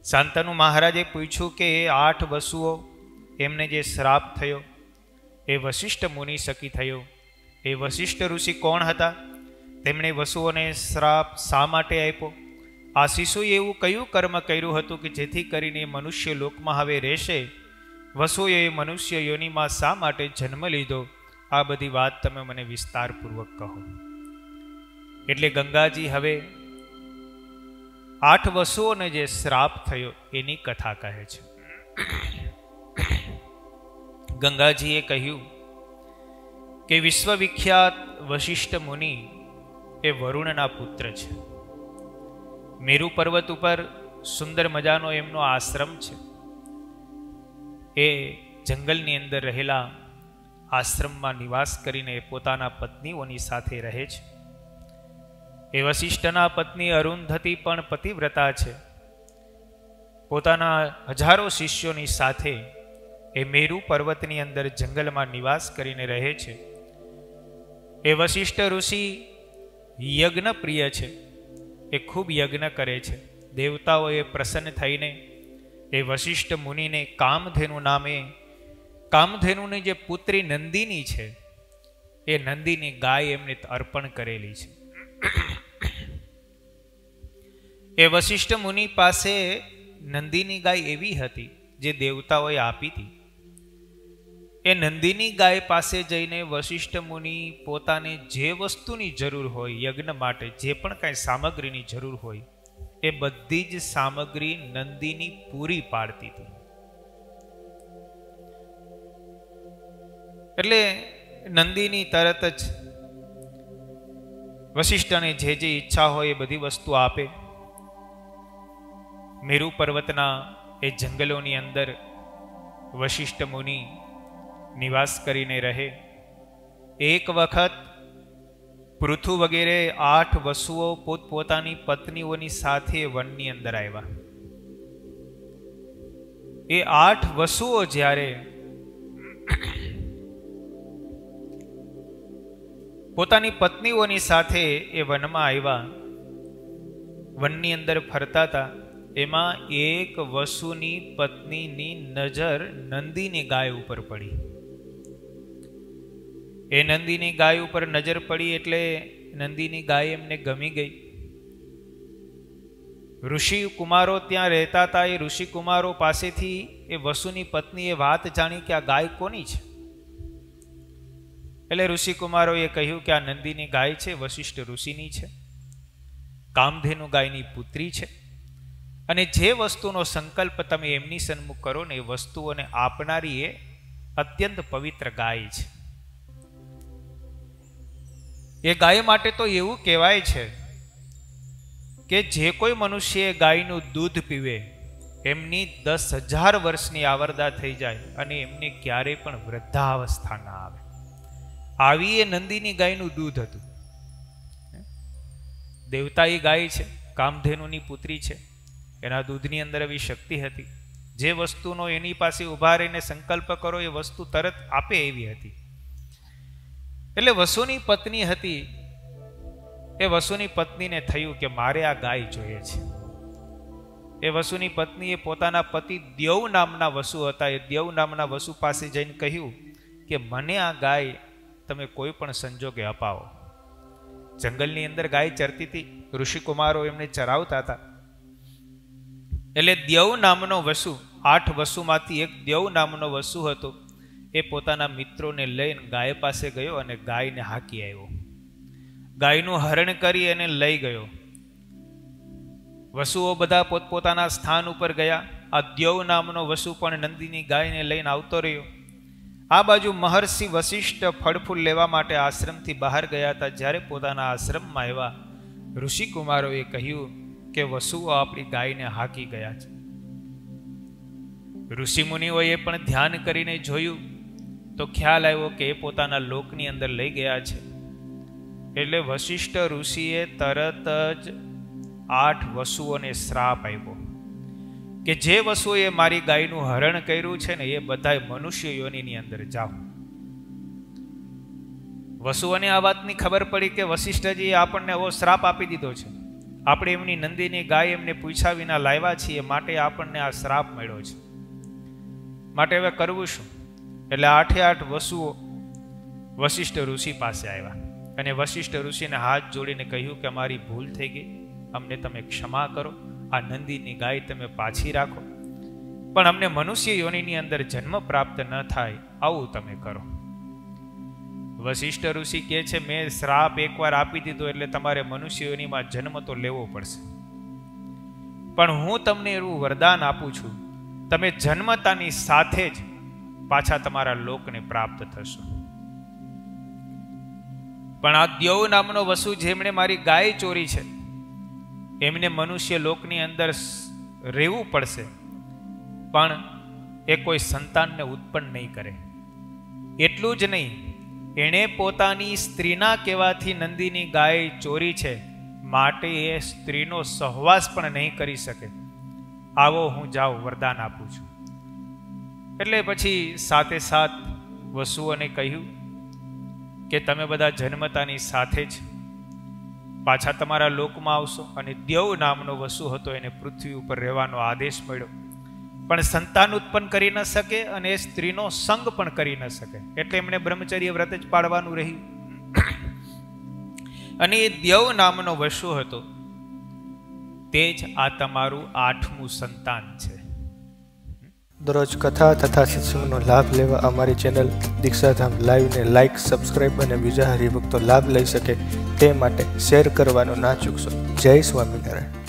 શાંતનુ મહારાજે પૂછ્યું કે એ 8 વસુઓ એમને જે શ્રાપ થયો એ વશિષ્ઠ મુનિ સકી થયો, એ વશિષ્ઠ ઋષિ કોણ હતા? તેમણે વસુઓને શ્રાપ શા માટે આપ્યો? આશીષોએ એવું કયું કર્મ કર્યું હતું કે જેથી કરીને મનુષ્ય લોકમાં હવે રહેશે? વસુઓએ મનુષ્ય યોનિમાં શા માટે જન્મ લીધો? આ બધી વાત તમે મને વિસ્તારપૂર્વક કહો. એટલે ગંગાજી હવે 8 વસુઓને જે શ્રાપ થયો એની કથા કહે છે. ગંગાજીએ કહ્યું કે વિશ્વવિખ્યાત વશિષ્ઠ મુનિ એ વરુણના પુત્ર છે. મેરુ પર્વત ઉપર સુંદર મજાનો એમનો આશ્રમ છે. એ જંગલની અંદર રહેલા આશ્રમમાં નિવાસ કરીને પોતાના પત્નીઓની સાથે રહે છે. એ વશિષ્ઠના પત્ની અરુંધતી પણ પતિવ્રતા છે. પોતાના હજારો શિષ્યોની સાથે એ મેરુ પર્વતની અંદર જંગલમાં નિવાસ કરીને રહે છે. એ વશિષ્ઠ ઋષિ યજ્ઞ પ્રિય છે. એ ખૂબ યજ્ઞ કરે છે. દેવતાઓએ પ્રસન્ન થઈને એ વશિષ્ઠ મુનિને કામધેનુ નામે, કામધેનુની જે પુત્રી નંદિની છે એ નંદિની ગાય એમને અર્પણ કરેલી છે. એ વશિષ્ઠ મુનિ પાસે નંદિની ગાય એવી હતી જે દેવતાઓએ આપી હતી. એ નંદિની ગાય પાસે જઈને વશિષ્ઠ મુનિ પોતાને જે વસ્તુની જરૂર હોય યજ્ઞ માટે, જે પણ કાંઈ સામગ્રીની જરૂર હોય એ બધી જ સામગ્રી નંદિની પૂરી પાડતી હતી. એટલે નંદિની તરત જ વશિષ્ઠને જે જે ઈચ્છા હોય એ બધી વસ્તુ આપે. મેરુ પર્વતના એ જંગલોની અંદર વશિષ્ઠ મુનિ નિવાસ કરીને રહે. એક વખત પૃથુ વગેરે 8 વસુઓ પોતપોતાની પત્નીઓની સાથે વનની અંદર આવ્યા. એ 8 વસુઓ જ્યારે પોતાની પત્નીઓની સાથે એ વનમાં આવ્યા, વનની અંદર ફરતા હતા, એમાં એક વસુની પત્નીની નજર નંદિની ગાય ઉપર પડી. એ નંદિની ગાય ઉપર નજર પડી એટલે નંદિની ગાય એમને ગમી ગઈ. ઋષિ કુમારો ત્યાં રહેતા હતા. એ ઋષિ કુમારો પાસેથી એ વસુની પત્નીએ વાત જાણી કે આ ગાય કોની છે. એટલે ઋષિ કુમારોએ કહ્યું કે આ નંદિની ગાય છે, વશિષ્ઠ ઋષિની છે, કામધેનુ ગાયની પુત્રી છે, અને જે વસ્તુનો સંકલ્પ તમે એમની સન્મુખ કરો ને એ વસ્તુઓને આપનારી એ અત્યંત પવિત્ર ગાય છે. એ ગાય માટે તો એવું કહેવાય છે કે જે કોઈ મનુષ્ય ગાયનું દૂધ પીવે એમની 10,000 વર્ષની આવરદા થઈ જાય અને એમને ક્યારેય પણ વૃદ્ધાવસ્થા ના આવે. આવી એ નંદિની ગાયનું દૂધ હતું. દેવતાઈ ગાય છે, કામધેનુની પુત્રી છે, એના દૂધની અંદર એવી શક્તિ હતી. જે વસ્તુનો એની પાસે ઉભા રહીને સંકલ્પ કરો એ વસ્તુ તરત આપે એવી હતી. એટલે વસુની પત્ની હતી, એ વસુની પત્નીને થયું કે મારે આ ગાય જોઈએ છે. એ વસુની પત્નીએ પોતાના પતિ દેવ નામના વસુ હતા, એ દેવ નામના વસુ પાસે જઈને કહ્યું કે મને આ ગાય તમે કોઈ પણ સંજોગે અપાવો. જંગલની અંદર ગાય ચરતી હતી, ઋષિકુમારો એમને ચરાવતા હતા. એટલે દેવ નામનો વસુ, 8 વસુમાંથી એક દેવ નામનો વસુ હતો, એ પોતાના મિત્રોને લઈને ગાય પાસે ગયો અને ગાયને હાકી આવ્યો. ગાયનું હરણ કરી એને લઈ ગયો. વસુઓ બધા પોતપોતાના સ્થાન ઉપર ગયા. આ દેવ નામનો વસુ પણ નંદિની ગાયને લઈને આવતો રહ્યો. આ બાજુ મહર્ષિ વશિષ્ઠ ફળફૂલ લેવા માટે આશ્રમથી બહાર ગયા હતા. જ્યારે પોતાના આશ્રમમાં આવ્યા, ઋષિકુમારોએ કહ્યું કે વસુઓ આપણી ગાયને હાકી ગયા છે. ઋષિમુનિઓએ પણ ધ્યાન કરીને જોયું તો ખ્યાલ આવ્યો કે એ પોતાના લોકની અંદર લઈ ગયા છે. એટલે વશિષ્ઠ ઋષિએ તરત જ 8 વસુઓને શ્રાપ આપ્યો કે જે વસુએ મારી ગાયનું હરણ કર્યું છે ને એ બધા મનુષ્ય યોનિની અંદર જાઓ. વસુઓને આ વાતની ખબર પડી કે વશિષ્ઠજીએ આપણને એવો શ્રાપ આપી દીધો છે. આપણે એમની નંદીની ગાય એમને પૂછ્યા વિના લાવ્યા છીએ, માટે આપણને આ શ્રાપ મળ્યો છે. માટે હવે કરવું શું? એટલે 8 વસુઓ વશિષ્ઠ ઋષિ પાસે આવ્યા અને વશિષ્ઠ ઋષિને હાથ જોડીને કહ્યું કે અમારી ભૂલ થઈ ગઈ, અમને તમે ક્ષમા કરો, આ નંદીની ગાય તમે પાછી રાખો, પણ અમને મનુષ્ય યોનિની અંદર જન્મ પ્રાપ્ત ન થાય આવું તમે કરો. વશિષ્ઠ ઋષિ કહે છે, મેં શ્રાપ એકવાર આપી દીધો એટલે તમારે મનુષ્ય યોનિમાં જન્મ તો લેવો પડશે, પણ હું તમને એવું વરદાન આપું છું, તમે જન્મતાની સાથે જ પાછા તમારા લોકને પ્રાપ્ત થશો. પણ આ દ્યૌ નામનો વસુ જેમણે મારી ગાય ચોરી છે એમને મનુષ્ય લોકની અંદર રહેવું પડશે, પણ એ કોઈ સંતાનને ઉત્પન્ન નહીં કરે. એટલું જ નહીં, એણે પોતાની સ્ત્રીના કહેવાથી નંદીની ગાય ચોરી છે, માટે એ સ્ત્રીનો સહવાસ પણ નહીં કરી શકે. આવો હું જાઉં, વરદાન આપું છું. એટલે પછી સાથે વસુઓને કહ્યું કે તમે બધા જન્મતાની સાથે જ પાછા તમારા લોકમાં આવશો. અને દ્યૌ નામનો વસુ હતો, એને પૃથ્વી ઉપર રહેવાનો આદેશ મળ્યો, પણ સંતાન ઉત્પન્ન કરી ન શકે અને એ સ્ત્રીનો સંગ પણ કરી ન શકે, એટલે એમણે બ્રહ્મચર્ય વ્રત જ પાળવાનું રહ્યું. અને એ દ્યૌ નામનો વસુ હતો, તે જ આ તમારું 8મું સંતાન છે. દરરોજ કથા તથા સત્સંગનો લાભ લેવા અમારી ચેનલ દીક્ષાધામ લાઈવને લાઇક, સબસ્ક્રાઇબ અને બીજા હરિભક્તો લાભ લઈ શકે તે માટે શેર કરવાનું ના ચૂકશો. જય સ્વામિનારાયણ.